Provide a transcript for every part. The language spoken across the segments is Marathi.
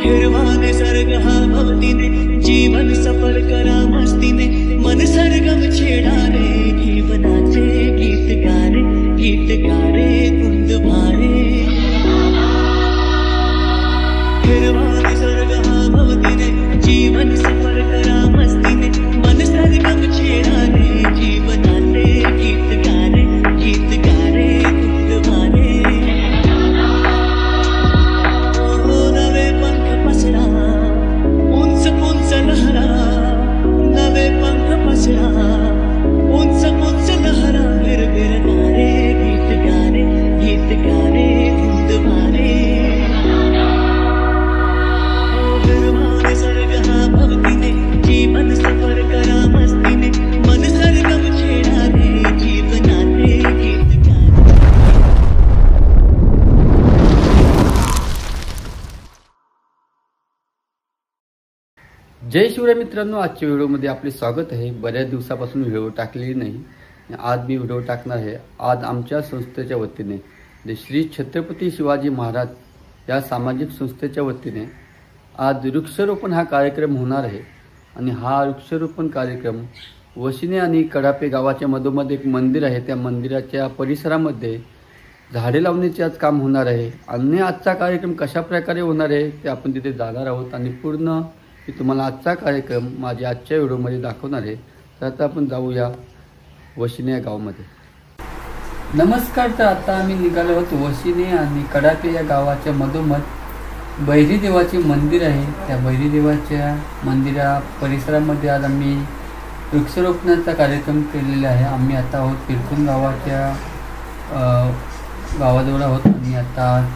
हिरवा निसर्ग हा भक्तीने जीवन सफल करा मस्तीने मन सरगम छेडा रे जीवनाचे गीत गारे कुंद भारे हिरवा निसर्ग हा भक्तीने जीवन सफल करा मस्तीने मन सरगम छेडा रे जीवनाचे गीत गारे कुंद भारे नवे पंख पसरा उंच उंच लहरा नवे पंख पसरा उंच उंच लहरा गिरगिरणारे गीत गारे धुंद मारे हिरवा निसर्ग हा भक्तीने जीवन सफर करा मस्तीने मन सरगम छेडा रे जीवनाचे गीत गारे। जय शिवराय मित्रांनो, आजच्या व्हिडिओमध्ये आपले स्वागत आहे। बऱ्याच दिवसापासून व्हिडिओ टाकलेली नाही, आज मी व्हिडिओ टाकणार आहे। आज आमच्या संस्थेच्या वतीने श्री छत्रपती शिवाजी महाराज या सामाजिक संस्थेच्या वतीने आज वृक्षारोपण हा कार्यक्रम होणार आहे। आणि हा वृक्षारोपण कार्यक्रम वशिने आणि कडापे गावाच्या मधोमध एक मंदिर आहे, त्या मंदिराच्या परिसरामध्ये झाडे लावण्याचे आज काम होणार आहे। आणि आजचा कार्यक्रम कशा प्रकारे होणार आहे ते आपण तिथे जाणार आहोत आणि पूर्ण मी तुम्हाला आजचा कार्यक्रम माझ्या आजच्या व्हिडिओमध्ये दाखवणार आहे। तर आता आपण जाऊया वशिने या गावामध्ये। नमस्कार, तर आता आम्ही निघालो आहोत वशिने आणि कडापे या गावाच्या मधोमध बैरी देवाचे मंदिर आहे। त्या बैरी देवाच्या मंदिरा परिसरामध्ये आज आम्ही वृक्षारोपणाचा कार्यक्रम केलेला आहे। आम्ही आता आहोत पिरकुन गावाच्या गावाजवळ आहोत आणि आता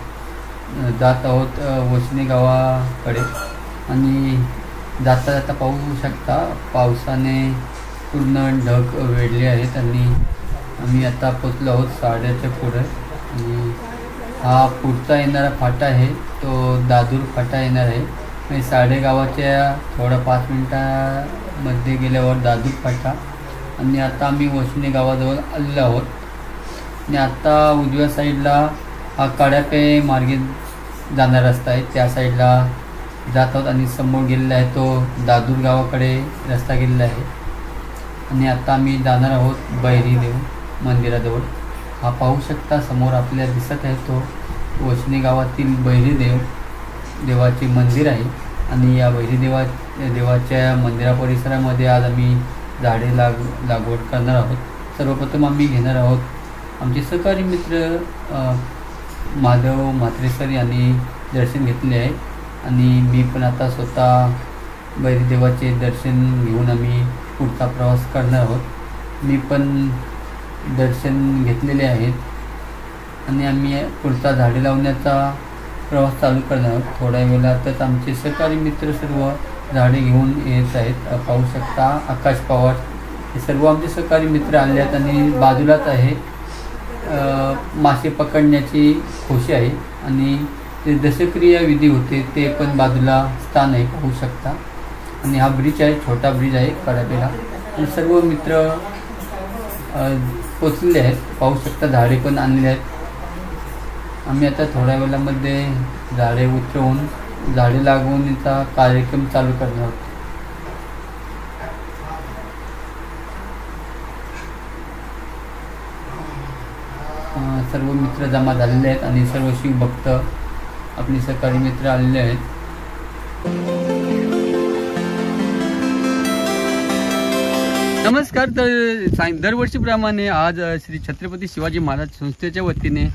जात आहोत वशिने गावाकडे। आणि जाता जाता पाहू शकता पावसाने पूर्ण ढग वेढले आहेत आणि आम्ही आता पोचलो आहोत साड्याच्या पुढे। आणि हा पुढचा येणारा फाटा आहे तो दादूर फाटा येणार आहे। आणि साडे गावाच्या थोडा 5 मिनिटांमध्ये गेल्यावर दादूर फाटा। आणि आता आम्ही वशिने गावाजवळ आलेलो आहोत। आणि आता उजव्या साईडला हा कडापे मार्गे जाणारा रस्ता आहे, त्या साईडला जात आहोत। आणि समोर गेलेला आहे तो दादूर गावाकडे रस्ता गेलेला आहे। आणि आता आम्ही जाणार आहोत बैरी देव मंदिराजवळ। हा पाहू शकता समोर आपल्याला दिसत आहे तो वशिने गावातील बैरी देवाचे मंदिर आहे। आणि या बैरी देवाच्या मंदिरा परिसरामध्ये आज आम्ही झाडे लागवड करणार आहोत। सर्वप्रथम आम्ही घेणार आहोत आमचे सहकारी मित्र माधव म्हात्रेसर यांनी दर्शन घेतले आहे। आणि मी पण आता स्वतः बैरी देवाचे दर्शन घेऊन आम्ही पुढचा प्रवास करणार आहोत। मी पण दर्शन घेतलेले आहेत आणि आम्ही पुढचा झाडे लावण्याचा प्रवास चालू करणार आहोत। थोड्या वेळातच आमचे सहकारी मित्र सर्व झाडे घेऊन येत आहेत। पाहू शकता आकाश पवार हे सर्व आमचे सहकारी मित्र आले आहेत। आणि बाजूलाच आहे मासे पकडण्याची खोशी आहे आणि ते दशक्रिया विधी होते ते पण बाजूला स्थान आहे, पाहू शकता। आणि हा ब्रिज आहे, छोटा ब्रिज आहे कडापेला। आणि सर्व मित्र पोचलेले आहेत, पाहू शकता झाडे पण आणलेले आहेत। आम्ही आता थोड्या वेळामध्ये झाडे उतरवून झाडे लागवणीचा कार्यक्रम चालू करणार आहोत। सर्व मित्र जमा झालेले आहेत आणि सर्व शिवभक्त आपले सहकारी मित्र आलेले आहेत। नमस्कार, तर दरवर्षीप्रमाणे आज श्री छत्रपती शिवाजी महाराज संस्थेच्या वतीने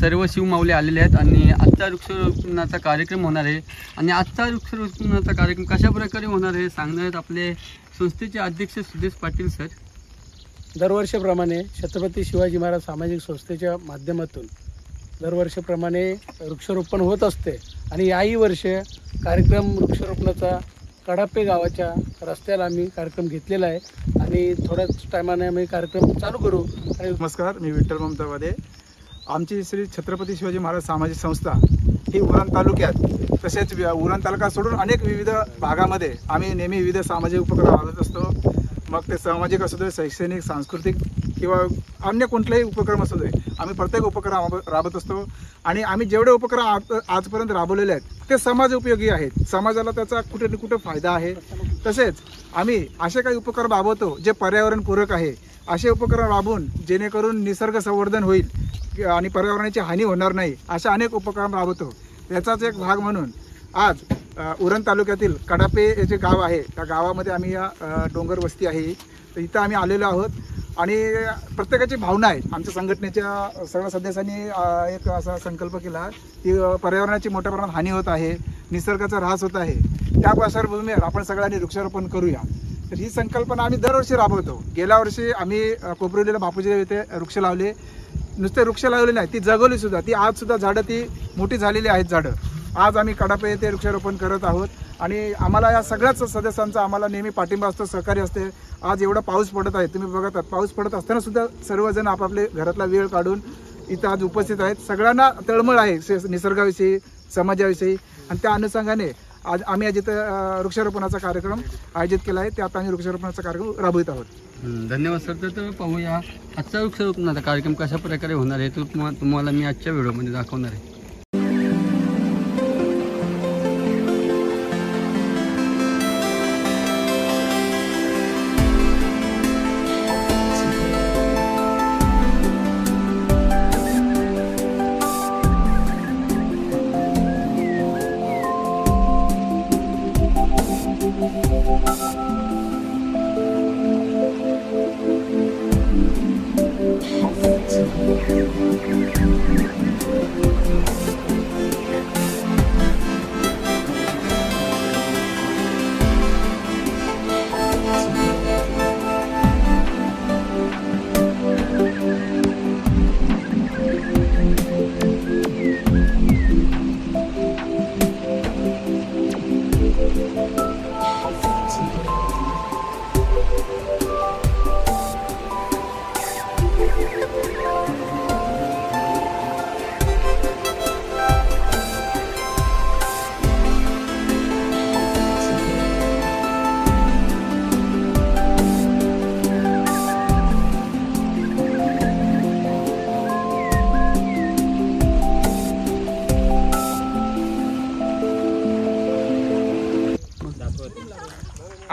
सर्व शिवमाऊली आलेले आहेत आणि आजचा वृक्षारोपणाचा कार्यक्रम होणार आहे। आणि आजचा वृक्षारोपणाचा कार्यक्रम कशा प्रकारे होणार आहे सांगणार आहेत आपले संस्थेचे अध्यक्ष सुदेश पाटील सर। दरवर्षीप्रमाणे छत्रपती शिवाजी महाराज सामाजिक संस्थेच्या माध्यमातून दरवर्षीप्रमाणे वृक्षारोपण होत असते आणि याही वर्षी कार्यक्रम वृक्षारोपणाचा कडापे गावाच्या रस्त्याला आम्ही कार्यक्रम घेतलेला आहे आणि थोड्याच टायमाने आम्ही कार्यक्रम चालू करू। नमस्कार, मी विठ्ठल ममतावादे। आमची श्री छत्रपती शिवाजी महाराज सामाजिक संस्था ही उरण तालुक्यात तसेच उरण तालुका सोडून अनेक विविध भागामध्ये आम्ही नेहमी विविध सामाजिक उपक्रम राबवत असतो। मग ते सामाजिक असू दे, शैक्षणिक, सांस्कृतिक किंवा अन्य कोणतेही उपक्रम असू दे, आम्ही प्रत्येक उपक्रम राबवत असतो आणि आम्ही जेवढे उपक्रम आजपर्यंत राबवलेले आहेत ते समाज उपयोगी आहेत, समाजाला त्याचा कुठे ना कुठे फायदा आहे. तसेच आम्ही असे काही उपक्रम राबवतो जे पर्यावरणपूरक आहे, असे उपक्रम राबवून जेणेकरून निसर्ग संवर्धन होईल आणि पर्यावरणाची हानी होणार नाही, अशा अनेक उपक्रम राबवतो. त्याचाच एक भाग म्हणून आज उरण तालुक्यातील कडापे हे जे गाव आहे त्या गावामध्ये आम्ही या डोंगर वस्ती आहे तर इथं आम्ही आलेलो आहोत आणि प्रत्येकाची भावना आहे. आमच्या संघटनेच्या सर्व सदस्यांनी एक असा संकल्प केला की पर्यावरणाची मोठ्या प्रमाणात हानी होत आहे, निसर्गाचा ऱ्हास होत आहे, त्या पार्श्वभूमीवर आपण सगळ्यांनी वृक्षारोपण करूया. तर ही संकल्पना आम्ही दरवर्षी राबवतो. गेल्या वर्षी आम्ही कोपरवलीला बापूजी येथे वृक्ष लावले. नुसते वृक्ष लावले नाही, ती जगवली सुद्धा. ती आज सुद्धा झाडं ती मोठी झालेली आहेत झाडं. आज आम्ही कडापे येथे वृक्षारोपण करत आहोत आणि आम्हाला या सगळ्याच सदस्यांचा आम्हाला नेहमी पाठिंबा असतो, सहकार्य असते. आज एवढा पाऊस पडत आहे, तुम्ही बघत आहात, पाऊस पडत असताना सुद्धा सर्वजण आपापले घरातला वेळ काढून इथं आज उपस्थित आहेत. सगळ्यांना तळमळ आहे निसर्गाविषयी, समाजाविषयी आणि त्या अनुषंगाने आज आम्ही इथं वृक्षारोपणाचा कार्यक्रम आयोजित केला आहे. त्यात आम्ही वृक्षारोपणाचा कार्यक्रम राबवित आहोत. धन्यवाद सर. तर पाहूया आजचा वृक्षारोपणाचा कार्यक्रम कशा प्रकारे होणार आहे तो तुम्हाला मी आजच्या व्हिडिओमध्ये दाखवणार आहे.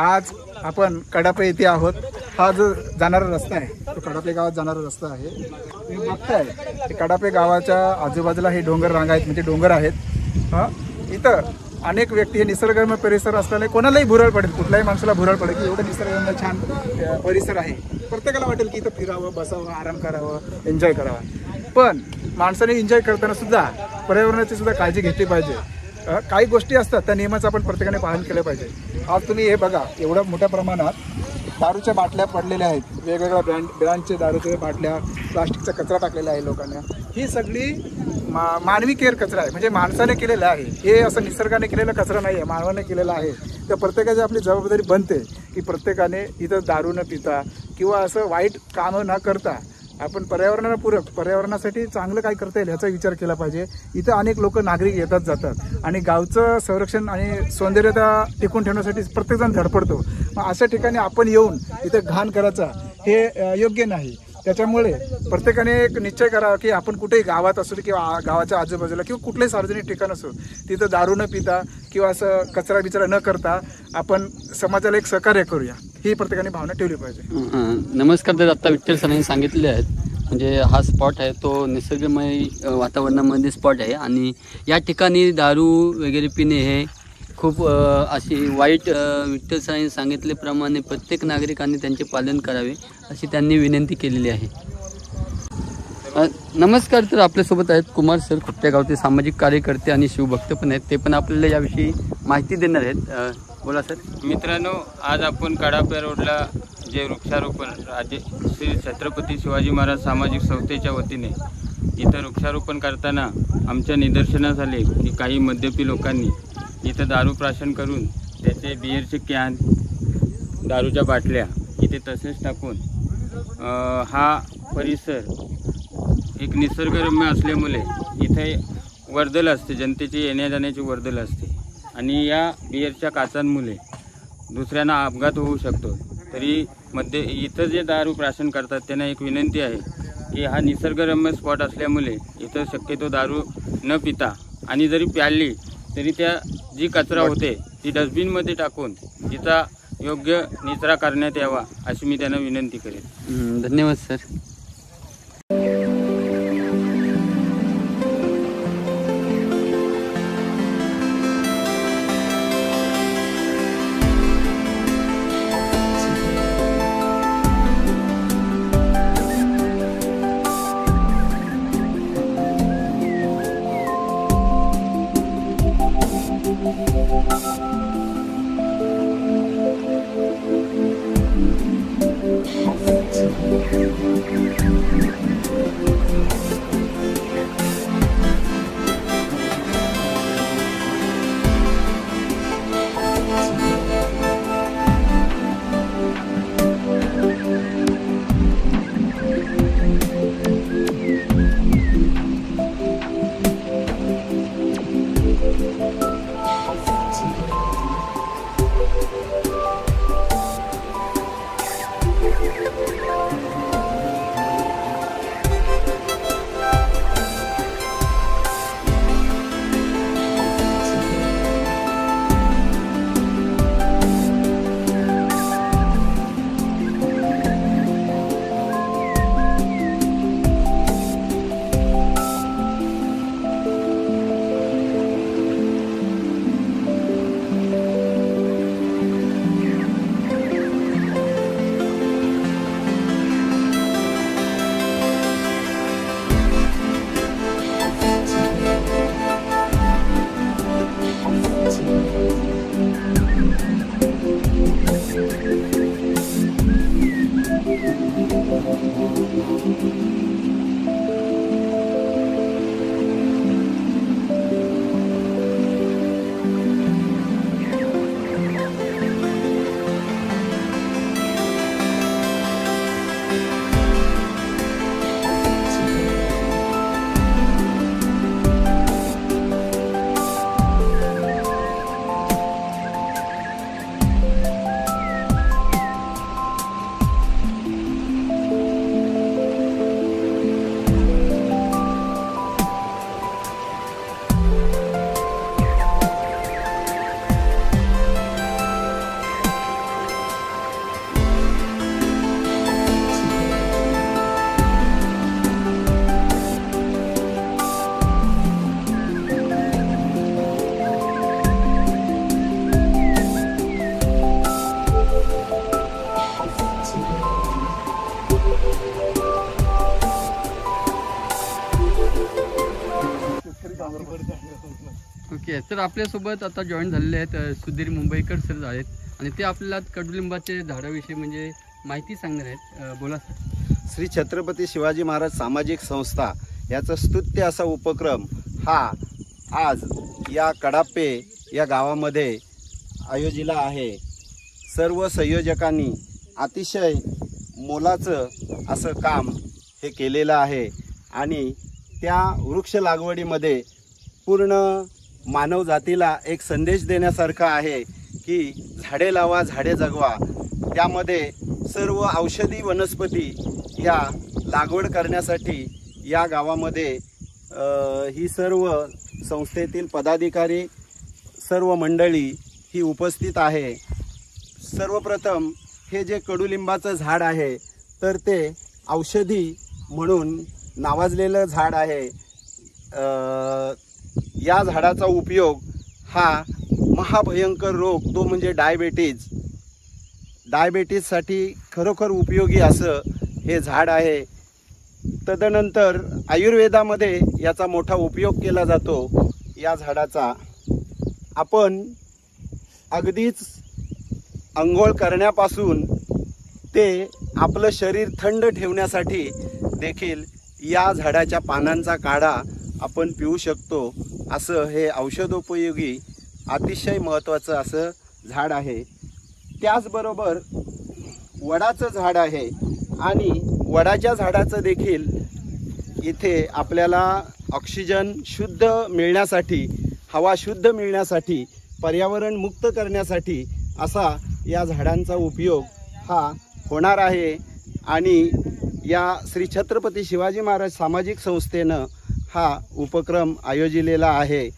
आज आपण कडापे येथे आहोत. हा जो जाणारा रस्ता आहे तो कडापे गावात जाणारा रस्ता आहे. तुम्ही बघताय की कडापे गावाच्या आजूबाजूला हे डोंगर रांगा आहेत, म्हणजे डोंगर आहेत. इथं अनेक व्यक्ती, हे निसर्गरम्य परिसर असल्याने कोणालाही भुरळ पडेल, कुठल्याही माणसाला भुरळ पडेल की एवढं निसर्गरम्य छान परिसर आहे. प्रत्येकाला वाटेल की इथं फिरावं, बसावं, आराम करावं, एन्जॉय करावा. पण माणसाने एन्जॉय करताना सुद्धा पर्यावरणाची सुद्धा काळजी घेतली पाहिजे. काही गोष्टी असतात त्या नियमाचं आपण प्रत्येकाने पालन केलं पाहिजे. आज तुम्ही हे बघा, एवढ्या मोठ्या प्रमाणात दारूच्या बाटल्या पडलेल्या आहेत, वेगवेगळ्या ब्रँडचे दारूच्या बाटल्या, प्लास्टिकचा कचरा टाकलेला आहे लोकांना. ही सगळी मानवी केअर कचरा आहे, म्हणजे माणसाने केलेला आहे. हे असं निसर्गाने केलेला कचरा नाही आहे, मानवाने केलेला आहे. तर प्रत्येकाची आपली जबाबदारी बनते की प्रत्येकाने इथं दारू न पिता किंवा असं वाईट कामं न करता आपण पर्यावरणाला पूरक, पर्यावरणासाठी चांगलं काय करता येईल ह्याचा विचार केला पाहिजे. इथं अनेक लोक, नागरिक येतात जातात आणि गावचं संरक्षण आणि सौंदर्यता टिकून ठेवण्यासाठी प्रत्येकजण धडपडतो. मग अशा ठिकाणी आपण येऊन इथं घाण करायचा हे योग्य नाही. त्याच्यामुळे प्रत्येकाने एक निश्चय करावा की आपण कुठेही गावात असू किंवा गावाच्या आजूबाजूला किंवा कुठलंही सार्वजनिक ठिकाण असो तिथं दारू न पिता किंवा असं कचरा बिचरा न करता आपण समाजाला एक सहकार्य करूया, ही प्रत्येकाने भावना ठेवली पाहिजे. नमस्कार. तर आता विठ्ठल सरांनी सांगितले आहेत, म्हणजे हा स्पॉट आहे तो निसर्गमय वातावरणामध्ये स्पॉट आहे आणि या ठिकाणी दारू वगैरे पिणे हे खूप अशी वाईट, विठ्ठल सरांनी सांगितल्याप्रमाणे प्रत्येक नागरिकांनी त्यांचे पालन करावे अशी त्यांनी विनंती केलेली आहे. नमस्कार. तर आपल्यासोबत आहेत कुमार सर, खुट्ट्या गावचे सामाजिक कार्यकर्ते आणि शिवभक्त पण आहेत. ते पण आपल्याला याविषयी माहिती देणार आहेत. बोला सर. मित्रांनो, आज आपण कडापे रोडला जे वृक्षारोपण श्री छत्रपती शिवाजी महाराज सामाजिक संस्थेच्या वतीने इथं वृक्षारोपण करताना आमच्या निदर्शनास आले की काही मद्यपी लोकांनी इथं दारू प्राशन करून त्याचे बिअरचे कॅन, दारूच्या बाटल्या इथे तसेच टाकून हा परिसर एक निसर्गरम्य असल्यामुळे इथे वर्दळ असते, जनतेची येण्या जाण्याची वर्दळ असते आणि या बिअरच्या काचांमुळे दुसऱ्यांना अपघात होऊ शकतो. तरी इथं जे दारू प्राशन करतात त्यांना एक विनंती आहे की हा निसर्गरम्य स्पॉट असल्यामुळे इथं शक्यतो दारू न पिता आणि जरी प्याली तरी त्या जी कचरा होते ती डस्टबिनमध्ये टाकून तिचा योग्य निचरा करण्यात यावा अशी मी त्यांना विनंती करेन. धन्यवाद सर. ओके तर आपल्यासोबत आता जॉईन झालेले आहेत सुधीर मुंबईकर सर आहेत आणि ते आपल्याला कडुलिंबाचे झाडाविषयी म्हणजे माहिती सांगणार आहेत. बोला सर. श्री छत्रपती शिवाजी महाराज सामाजिक संस्था याचा स्तुत्य असा उपक्रम हा आज या कडापे या गावामध्ये आयोजिला आहे. सर्व संयोजकांनी अतिशय मोलाचं असं काम हे केलेलं आहे आणि त्या वृक्ष लागवडीमध्ये पूर्ण मानव जातीला एक संदेश देण्यासारखा आहे की झाडे लावा झाडे जगवा. त्यामध्ये सर्व औषधी वनस्पती या लागवड करण्यासाठी या गावामध्ये ही सर्व संस्थेतील पदाधिकारी सर्व मंडळी ही उपस्थित आहे. सर्वप्रथम हे जे कडुलिंबाचं झाड आहे तर ते औषधी म्हणून नावाजलेलं झाड आहे. या झाडाचा उपयोग हा महाभयंकर रोग तो म्हणजे डायबेटीजसाठी खरोखर उपयोगी असं हे झाड आहे. तदनंतर आयुर्वेदामध्ये याचा मोठा उपयोग केला जातो. या झाडाचा आपण अगदीच अंघोळ करण्यापासून ते आपलं शरीर थंड ठेवण्यासाठी देखील या झाडाच्या पानांचा काढा आपण पिऊ शकतो. असं हे औषधोपयोगी अतिशय महत्त्वाचं असं झाड आहे. त्याचबरोबर वडाचं झाड आहे आणि वडाच्या झाडाचं देखील इथे आपल्याला ऑक्सिजन शुद्ध मिळण्यासाठी, हवा शुद्ध मिळण्यासाठी, पर्यावरण मुक्त करण्यासाठी असा या झाडांचा उपयोग हा होणार आहे. आणि या श्री छत्रपती शिवाजी महाराज सामाजिक संस्थेनं हा उपक्रम आयोजिलेला आहे।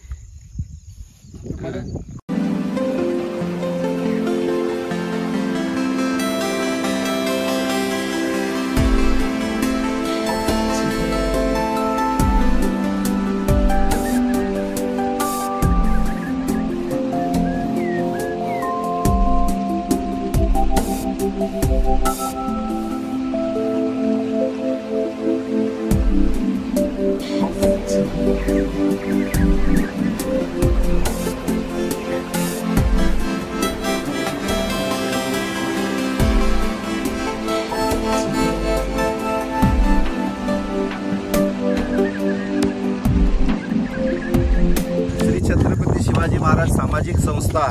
श्री छत्रपती शिवाजी महाराज सामाजिक संस्था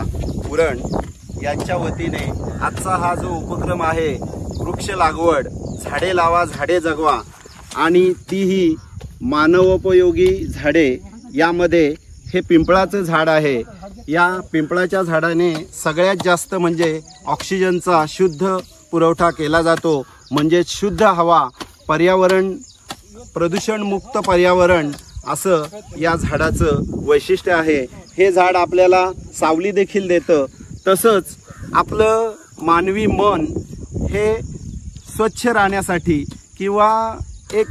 उरण यांच्या वतीने आजचा हा जो उपक्रम आहे, वृक्ष लागवड, झाडे लावा झाडे जगवा, आणि तीही मानवोपयोगी झाडे, यामध्ये हे पिंपळाचं झाड आहे। या पिंपळाच्या झाडाने सगळ्यात जास्त म्हणजे ऑक्सिजनचा शुद्ध पुरवठा केला जातो, म्हणजे शुद्ध हवा, पर्यावरण प्रदूषणमुक्त पर्यावरण असं या झाडाचं वैशिष्ट्य आहे। हे झाड आपल्याला सावली देखील देतं, तसंच आपलं मानवी मन हे स्वच्छ राहण्यासाठी किंवा एक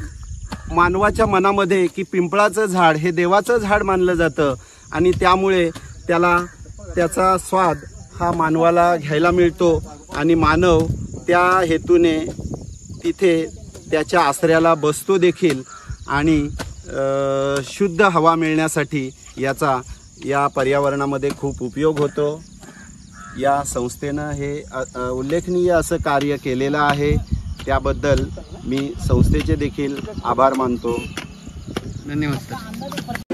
मानवाच्या मनामध्ये की पिंपळाचं झाड हे देवाचं झाड मानलं जातं, आणि त्यामुळे त्याचा स्वाद हा मानवाला घ्यायला मिळतो, आणि मानव त्या हेतूने तिथे त्याच्या आश्रयाला बसतो देखील, आणि शुद्ध हवा मिळण्यासाठी याचा या पर्यावरणामध्ये खूप उपयोग होतो। या संस्थेनं हे उल्लेखनीय असं कार्य केलेलं आहे, त्याबद्दल मी संस्थेचे देखील आभार मानतो। धन्यवाद सर।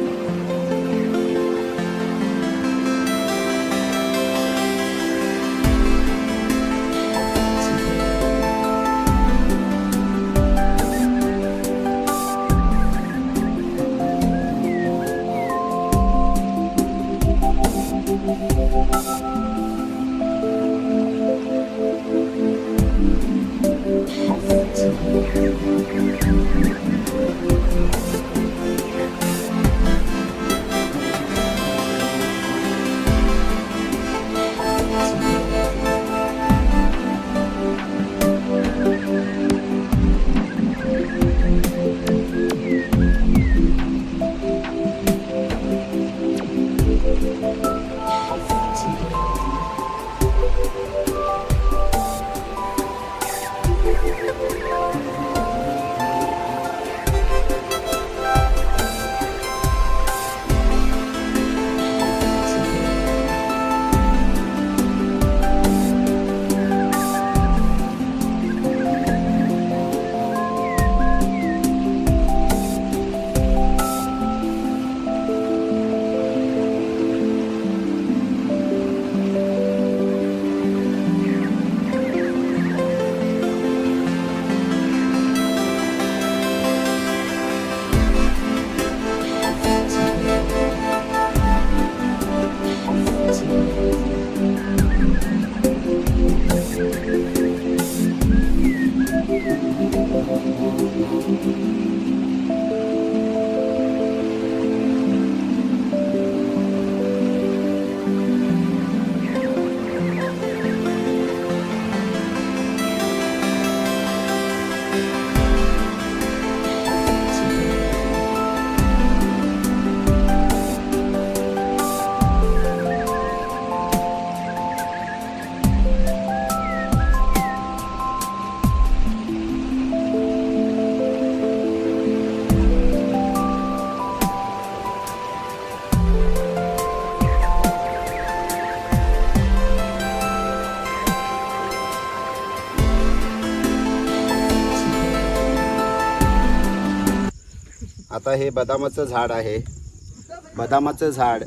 आता हे बदामाचं झाड आहे। बदामाचं झाड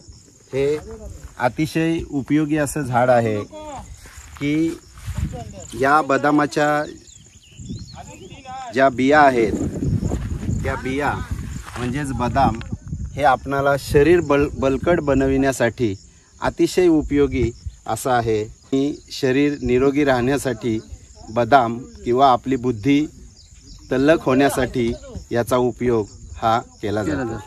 हे अतिशय उपयोगी असं झाड आहे की या बदामाच्या ज्या बिया आहेत त्या बिया म्हणजेच बदाम हे आपणाला शरीर बलकट बनविण्यासाठी अतिशय उपयोगी असं आहे। शरीर निरोगी राहण्यासाठी बदाम किंवा आपली बुद्धी तल्लख होण्यासाठी याचा उपयोग हा केला जातो.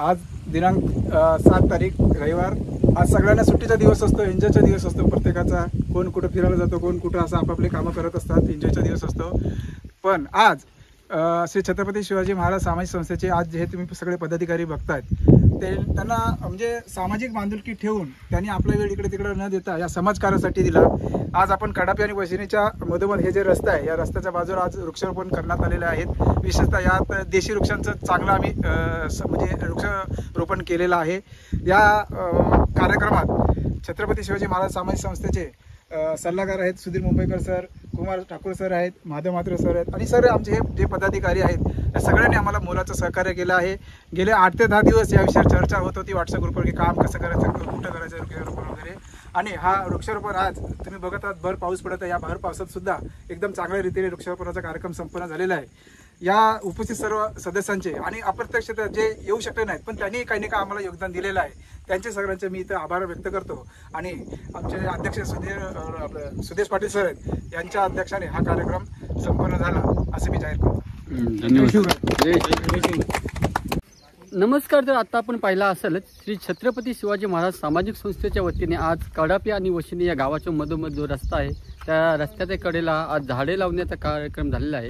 आज दिनांक 7 तारीख रविवार. आज सगळ्यांना सुट्टीचा दिवस असतो, एन्जॉयचा दिवस असतो प्रत्येकाचा. कोण कुठं फिरायला जातो, कोण कुठं असं आपापले कामं करत असतात. एन्जॉयचा दिवस असतो. पण आज श्री छत्रपती शिवाजी महाराज सामाजिक संस्थेचे आज जे तुम्ही सगळे पदाधिकारी बघतायत ते त्यांना म्हणजे सामाजिक बांधिलकी ठेवून त्यांनी आपला वेळ इकडे तिकडे न देता या समाजकार्यासाठी दिला. आज आपण कडापे आणि वशिनीच्या मधोमध हे जे रस्ता आहे या रस्त्याच्या बाजूला आज वृक्षारोपण करण्यात आलेले आहेत. विशेषतः यात देशी वृक्षांचं चांगलं आम्ही म्हणजे वृक्षारोपण केलेलं आहे. या कार्यक्रमात छत्रपती शिवाजी महाराज सामाजिक संस्थेचे सल्लागार आहेत सुधीर मुंबईकर सर, कुमार ठाकूर सर आहेत, महादेव म्हात्रे सर आहेत आणि सर आमचे हे जे पदाधिकारी आहेत या सगळ्यांनी आम्हाला मोलाचं सहकार्य केलं आहे. गेले 8 ते 10 दिवस या विषयावर चर्चा होत होती व्हॉट्सअप ग्रुपवर की काम कसं करायचं, कुठं करायचं वृक्षारोपण वगैरे. आणि हा वृक्षारोपण आज तुम्ही बघत आहात भर पाऊस पडत आहे. या भर पावसात सुद्धा एकदम चांगल्या रीतीने वृक्षारोपणाचा कार्यक्रम संपन्न झालेला आहे. या उपस्थित सर्व सदस्यांचे आणि अप्रत्यक्ष जे येऊ शकले नाहीत पण त्यांनी काही नाही आम्हाला योगदान दिलेलं आहे त्यांचे सगळ्यांचे मी इथं आभार व्यक्त करतो. आणि आमचे अध्यक्ष सुदेश पाटील सर आहेत यांच्या अध्यक्षाने हा कार्यक्रम संपन्न झाला असं मी जाहीर करतो. नमस्कार. तर आता आपण पाहिला असेलच श्री छत्रपती शिवाजी महाराज सामाजिक संस्थेच्या वतीने आज कडापे आणि वशिनी या गावाच्या मधोमध जो रस्ता आहे त्या रस्त्याच्या कडेला आज झाडे लावण्याचा कार्यक्रम झालेला आहे.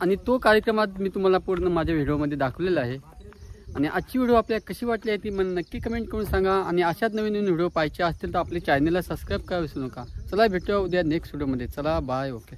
आणि तो कार्यक्रमात मी तुम्हाला पूर्ण माझ्या व्हिडिओमध्ये दाखवलेला आहे. आणि आजची व्हिडिओ आपल्याला कशी वाटली आहे ती मला नक्की कमेंट करून सांगा. आणि अशाच नवीन नवीन व्हिडिओ पाहायचे असतील तर आपल्या चॅनलला सबस्क्राईब करा विसरू नका. चला भेटूया उद्या नेक्स्ट व्हिडिओमध्ये. चला बाय. ओके.